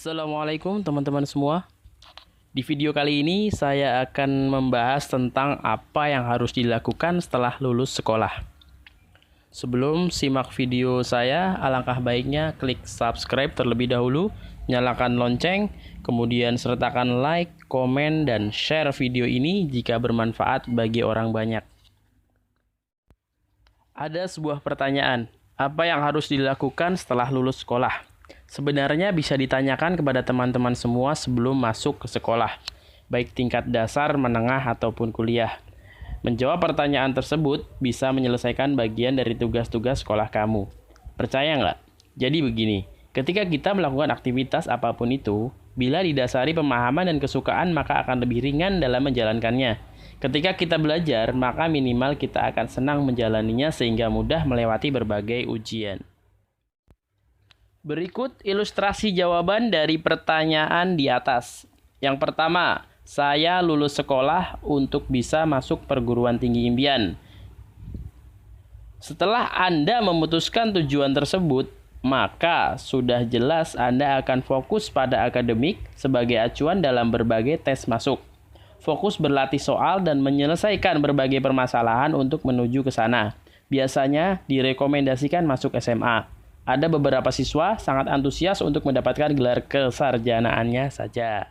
Assalamualaikum teman-teman semua. Di video kali ini saya akan membahas tentang apa yang harus dilakukan setelah lulus sekolah. Sebelum simak video saya, alangkah baiknya klik subscribe terlebih dahulu, nyalakan lonceng, kemudian sertakan like, komen, dan share video ini jika bermanfaat bagi orang banyak. Ada sebuah pertanyaan, apa yang harus dilakukan setelah lulus sekolah? Sebenarnya bisa ditanyakan kepada teman-teman semua sebelum masuk ke sekolah, baik tingkat dasar, menengah, ataupun kuliah. Menjawab pertanyaan tersebut bisa menyelesaikan bagian dari tugas-tugas sekolah kamu. Percaya nggak? Jadi begini, ketika kita melakukan aktivitas apapun itu, bila didasari pemahaman dan kesukaan maka akan lebih ringan dalam menjalankannya. Ketika kita belajar, maka minimal kita akan senang menjalaninya sehingga mudah melewati berbagai ujian. Berikut ilustrasi jawaban dari pertanyaan di atas. Yang pertama, saya lulus sekolah untuk bisa masuk perguruan tinggi impian. Setelah Anda memutuskan tujuan tersebut, maka sudah jelas Anda akan fokus pada akademik sebagai acuan dalam berbagai tes masuk. Fokus berlatih soal dan menyelesaikan berbagai permasalahan untuk menuju ke sana. Biasanya direkomendasikan masuk SMA. Ada beberapa siswa sangat antusias untuk mendapatkan gelar kesarjanaannya saja.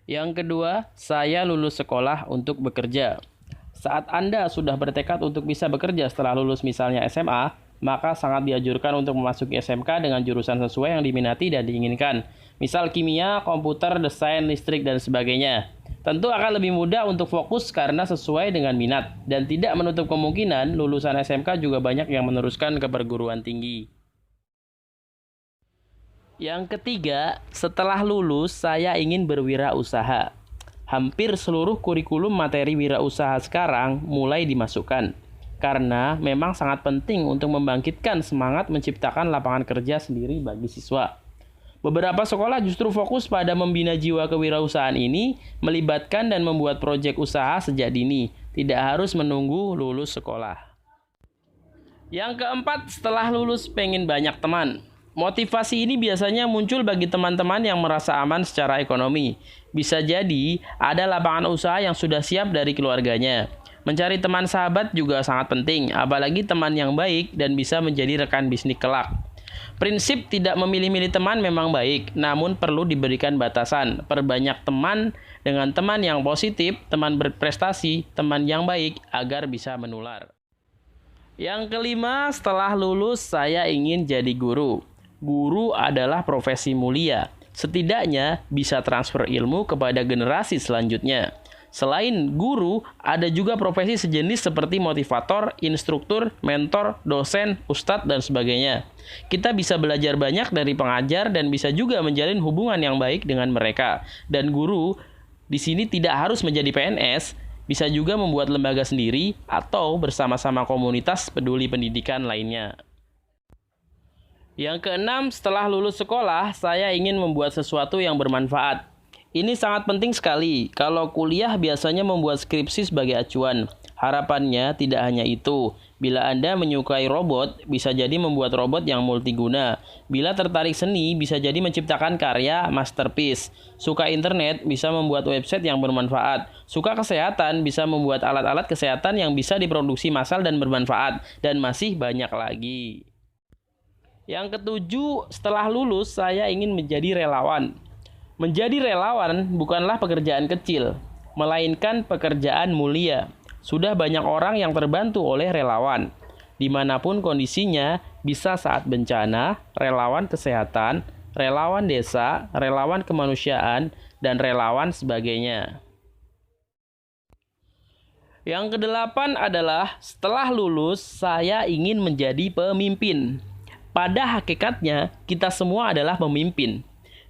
Yang kedua, saya lulus sekolah untuk bekerja. Saat Anda sudah bertekad untuk bisa bekerja setelah lulus misalnya SMA, maka sangat dianjurkan untuk memasuki SMK dengan jurusan sesuai yang diminati dan diinginkan. Misal kimia, komputer, desain, listrik, dan sebagainya. Tentu akan lebih mudah untuk fokus karena sesuai dengan minat, dan tidak menutup kemungkinan lulusan SMK juga banyak yang meneruskan ke perguruan tinggi. Yang ketiga, setelah lulus saya ingin berwirausaha. Hampir seluruh kurikulum materi wirausaha sekarang mulai dimasukkan, karena memang sangat penting untuk membangkitkan semangat menciptakan lapangan kerja sendiri bagi siswa. Beberapa sekolah justru fokus pada membina jiwa kewirausahaan ini, melibatkan dan membuat proyek usaha sejak dini, tidak harus menunggu lulus sekolah. Yang keempat, setelah lulus pengen banyak teman. Motivasi ini biasanya muncul bagi teman-teman yang merasa aman secara ekonomi. Bisa jadi ada lapangan usaha yang sudah siap dari keluarganya. Mencari teman sahabat juga sangat penting, apalagi teman yang baik dan bisa menjadi rekan bisnis kelak. Prinsip tidak memilih-milih teman memang baik, namun perlu diberikan batasan. Perbanyak teman dengan teman yang positif, teman berprestasi, teman yang baik agar bisa menular. Yang kelima, setelah lulus saya ingin jadi guru. Guru adalah profesi mulia. Setidaknya bisa transfer ilmu kepada generasi selanjutnya. Selain guru, ada juga profesi sejenis seperti motivator, instruktur, mentor, dosen, ustadz, dan sebagainya. Kita bisa belajar banyak dari pengajar dan bisa juga menjalin hubungan yang baik dengan mereka. Dan guru di sini tidak harus menjadi PNS, bisa juga membuat lembaga sendiri atau bersama-sama komunitas peduli pendidikan lainnya. Yang keenam, setelah lulus sekolah, saya ingin membuat sesuatu yang bermanfaat. Ini sangat penting sekali. Kalau kuliah biasanya membuat skripsi sebagai acuan. Harapannya tidak hanya itu. Bila Anda menyukai robot, bisa jadi membuat robot yang multiguna. Bila tertarik seni, bisa jadi menciptakan karya masterpiece. Suka internet, bisa membuat website yang bermanfaat. Suka kesehatan, bisa membuat alat-alat kesehatan yang bisa diproduksi massal dan bermanfaat. Dan masih banyak lagi. Yang ketujuh, setelah lulus saya ingin menjadi relawan. Menjadi relawan bukanlah pekerjaan kecil, melainkan pekerjaan mulia. Sudah banyak orang yang terbantu oleh relawan. Dimanapun kondisinya, bisa saat bencana, relawan kesehatan, relawan desa, relawan kemanusiaan, dan relawan sebagainya. Yang kedelapan adalah setelah lulus saya ingin menjadi pemimpin. Pada hakikatnya, kita semua adalah pemimpin.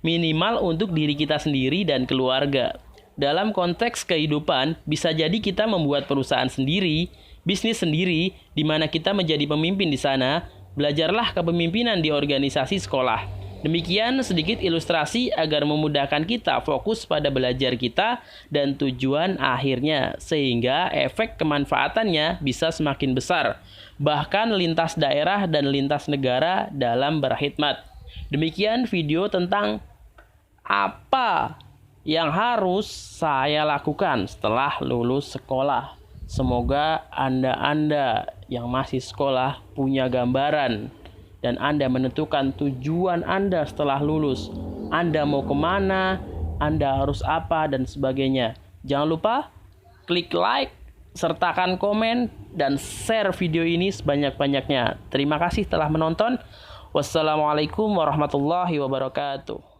Minimal untuk diri kita sendiri dan keluarga. Dalam konteks kehidupan, bisa jadi kita membuat perusahaan sendiri, bisnis sendiri, di mana kita menjadi pemimpin di sana. Belajarlah kepemimpinan di organisasi sekolah. Demikian sedikit ilustrasi agar memudahkan kita fokus pada belajar kita dan tujuan akhirnya, sehingga efek kemanfaatannya bisa semakin besar, bahkan lintas daerah dan lintas negara dalam berkhidmat. Demikian video tentang apa yang harus saya lakukan setelah lulus sekolah. Semoga Anda yang masih sekolah punya gambaran dan Anda menentukan tujuan Anda setelah lulus. Anda mau kemana, Anda harus apa, dan sebagainya. Jangan lupa klik like, sertakan komen, dan share video ini sebanyak-banyaknya. Terima kasih telah menonton. Wassalamualaikum warahmatullahi wabarakatuh.